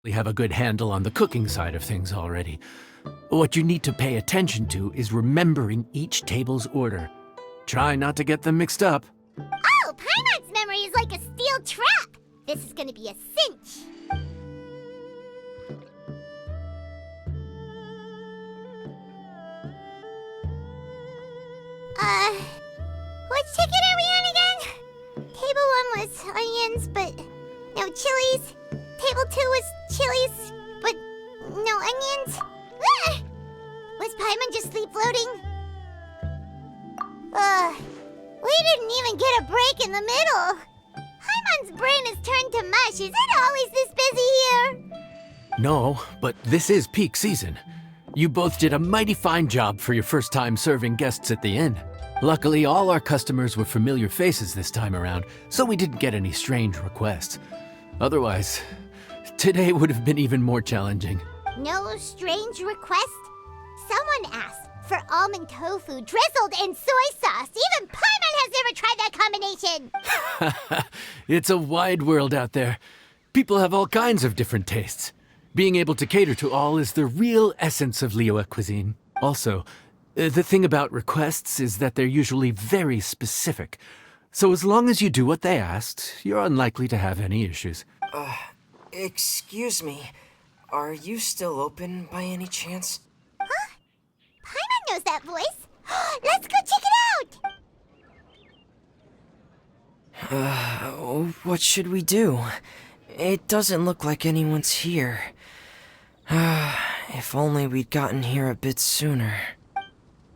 We have a good handle on the cooking side of things already. What you need to pay attention to is remembering each table's order. Try not to get them mixed up. Oh, Paimon's memory is like a steel trap. This is gonna be a cinch. Which ticket are we on again? Table 1 was onions, but no chilies. Table 2 was chilies, but no onions. Ah! Was Paimon just sleep floating? We didn't even get a break in the middle. Paimon's brain has turned to mush. Is it always this busy here? No, but this is peak season. You both did a mighty fine job for your first time serving guests at the inn. Luckily, all our customers were familiar faces this time around, so we didn't get any strange requests. Otherwise, today would have been even more challenging. No strange request? Someone asked for almond tofu drizzled in soy sauce. Even Paimon has never tried that combination. It's a wide world out there. People have all kinds of different tastes. Being able to cater to all is the real essence of Liyue cuisine. Also, the thing about requests is that they're usually very specific. So as long as you do what they asked, you're unlikely to have any issues. Excuse me. Are you still open by any chance? Huh? Paimon knows that voice. Let's go check it out! What should we do? It doesn't look like anyone's here. If only we'd gotten here a bit sooner.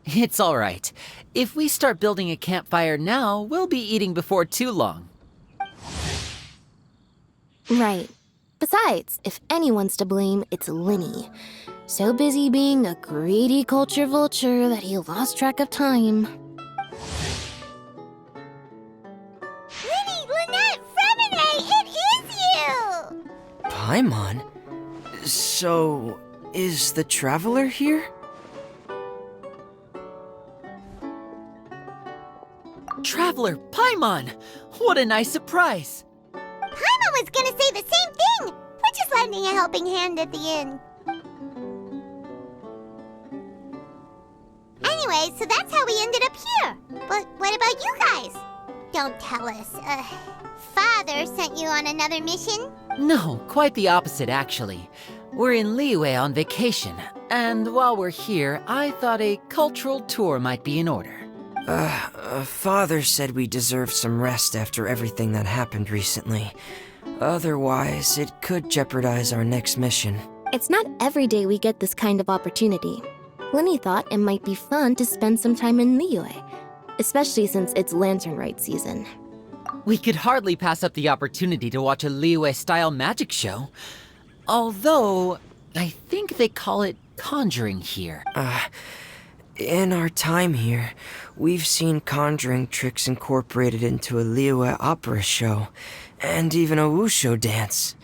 It's all right. If we start building a campfire now, we'll be eating before too long. Right. Besides, if anyone's to blame, it's Linny. So busy being a greedy culture vulture that he lost track of time. Linny, Lynette, Fremine, it is you! Paimon? So, is the Traveler here? Traveler, Paimon! What a nice surprise! Paimon was gonna say the same thing! We're just lending a helping hand at the inn. Anyway, so that's how we ended up here. But what about you guys? Don't tell us. Father sent you on another mission? No, quite the opposite, actually. We're in Liyue on vacation, and while we're here, I thought a cultural tour might be in order. Father said we deserved some rest after everything that happened recently. Otherwise, it could jeopardize our next mission. It's not every day we get this kind of opportunity. Linny thought it might be fun to spend some time in Liyue, especially since it's Lantern Rite season. We could hardly pass up the opportunity to watch a Liyue-style magic show. Although, I think they call it conjuring here. In our time here, we've seen conjuring tricks incorporated into a Liyue opera show, and even a wushu dance.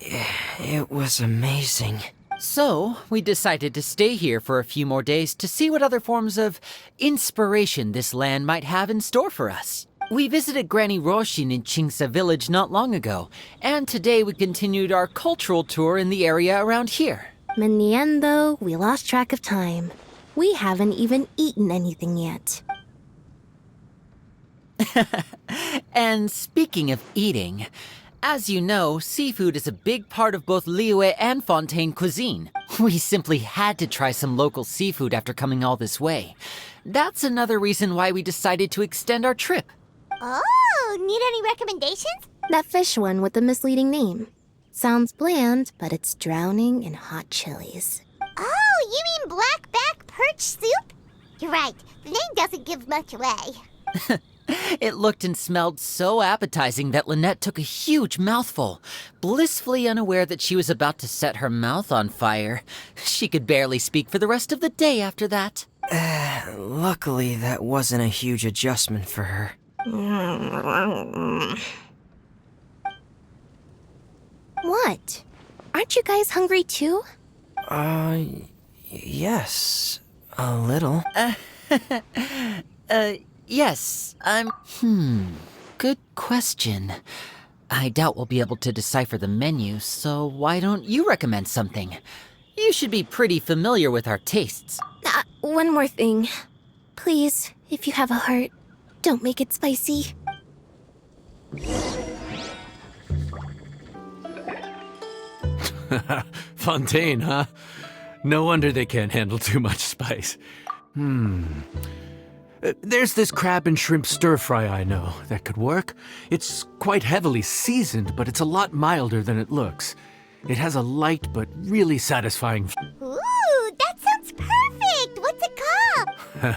It was amazing. So, we decided to stay here for a few more days to see what other forms of inspiration this land might have in store for us. We visited Granny Roshin in Chingsa village not long ago, and today we continued our cultural tour in the area around here. In the end, though, we lost track of time. We haven't even eaten anything yet. And speaking of eating, as you know, seafood is a big part of both Liyue and Fontaine cuisine. We simply had to try some local seafood after coming all this way. That's another reason why we decided to extend our trip. Oh, need any recommendations? That fish one with the misleading name. Sounds bland, but it's drowning in hot chilies. Oh, you mean blackback perch soup? You're right, the name doesn't give much away. It looked and smelled so appetizing that Lynette took a huge mouthful, blissfully unaware that she was about to set her mouth on fire. She could barely speak for the rest of the day after that. Luckily, that wasn't a huge adjustment for her. What? Aren't you guys hungry too? Yes, a little. Yes, good question. I doubt we'll be able to decipher the menu, so why don't you recommend something? You should be pretty familiar with our tastes. One more thing. Please, if you have a heart, don't make it spicy. Fontaine, huh? No wonder they can't handle too much spice. There's this crab and shrimp stir fry I know that could work. It's quite heavily seasoned, but it's a lot milder than it looks. It has a light but really satisfying. Ooh, that sounds perfect! What's it called?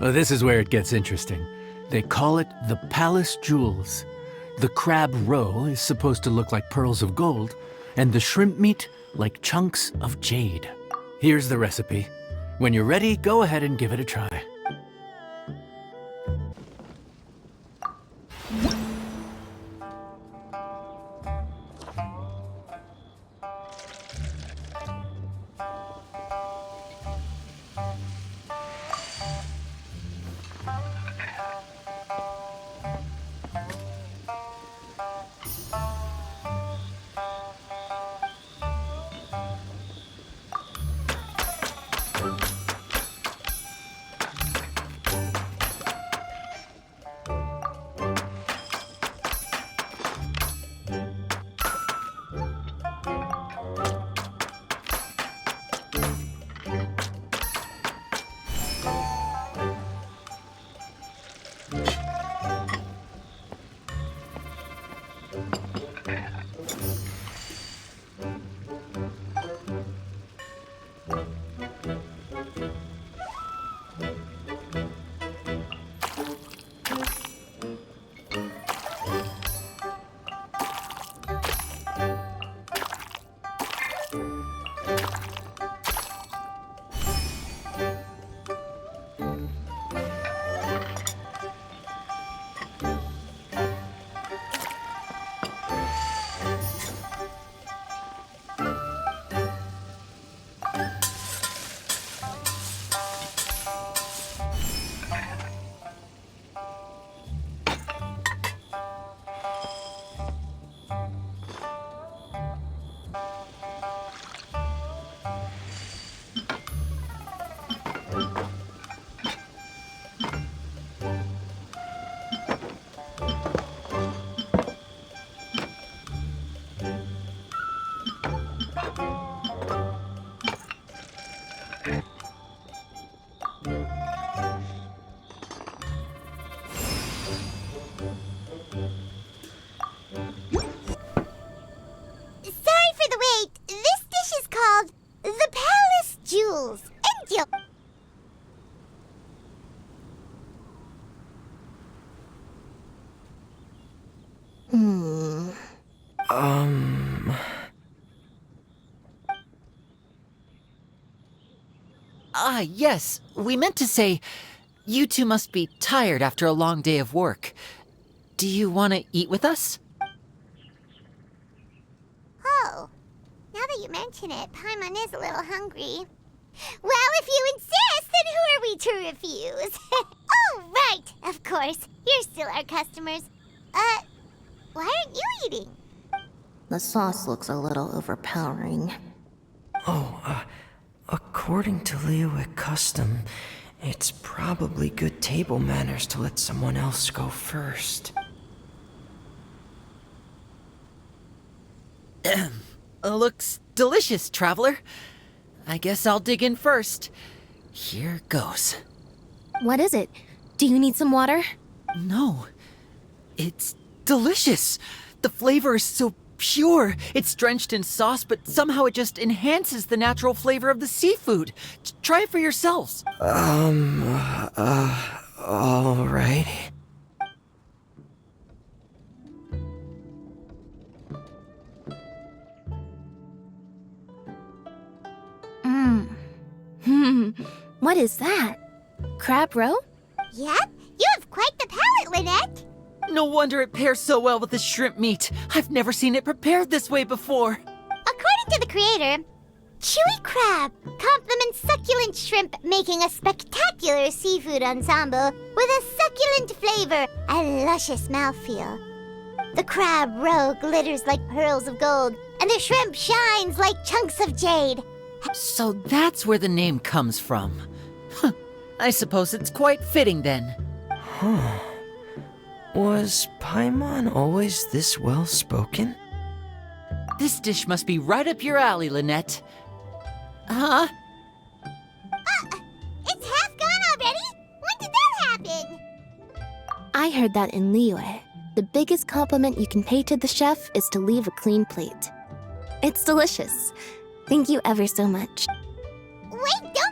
Well, this is where it gets interesting. They call it the Palace Jewels. The crab roe is supposed to look like pearls of gold, and the shrimp meat like chunks of jade. Here's the recipe. When you're ready, go ahead and give it a try. Sorry for the wait. This dish is called the Palace Jewels. Enjoy. Yes, we meant to say, you two must be tired after a long day of work. Do you want to eat with us? Oh, now that you mention it, Paimon is a little hungry. Well, if you insist, then who are we to refuse? Oh, right, of course. You're still our customers. Why aren't you eating? The sauce looks a little overpowering. According to Liyue custom, it's probably good table manners to let someone else go first. Looks delicious, traveler. I guess I'll dig in first. Here goes. What is it? Do you need some water? No, it's delicious. The flavor is so pure. It's drenched in sauce, but somehow it just enhances the natural flavor of the seafood. Try it for yourselves. Alright. What is that? Crab roe? Yep, you have quite the palate, Lynette. No wonder it pairs so well with the shrimp meat. I've never seen it prepared this way before. According to the creator, chewy crab complements succulent shrimp, making a spectacular seafood ensemble with a succulent flavor and luscious mouthfeel. The crab roe glitters like pearls of gold, and the shrimp shines like chunks of jade. So that's where the name comes from. Huh. I suppose it's quite fitting then. Huh. Was Paimon always this well spoken? This dish must be right up your alley, Lynette. Huh? It's half gone already? When did that happen? I heard that in Liyue. The biggest compliment you can pay to the chef is to leave a clean plate. It's delicious. Thank you ever so much. Wait, don't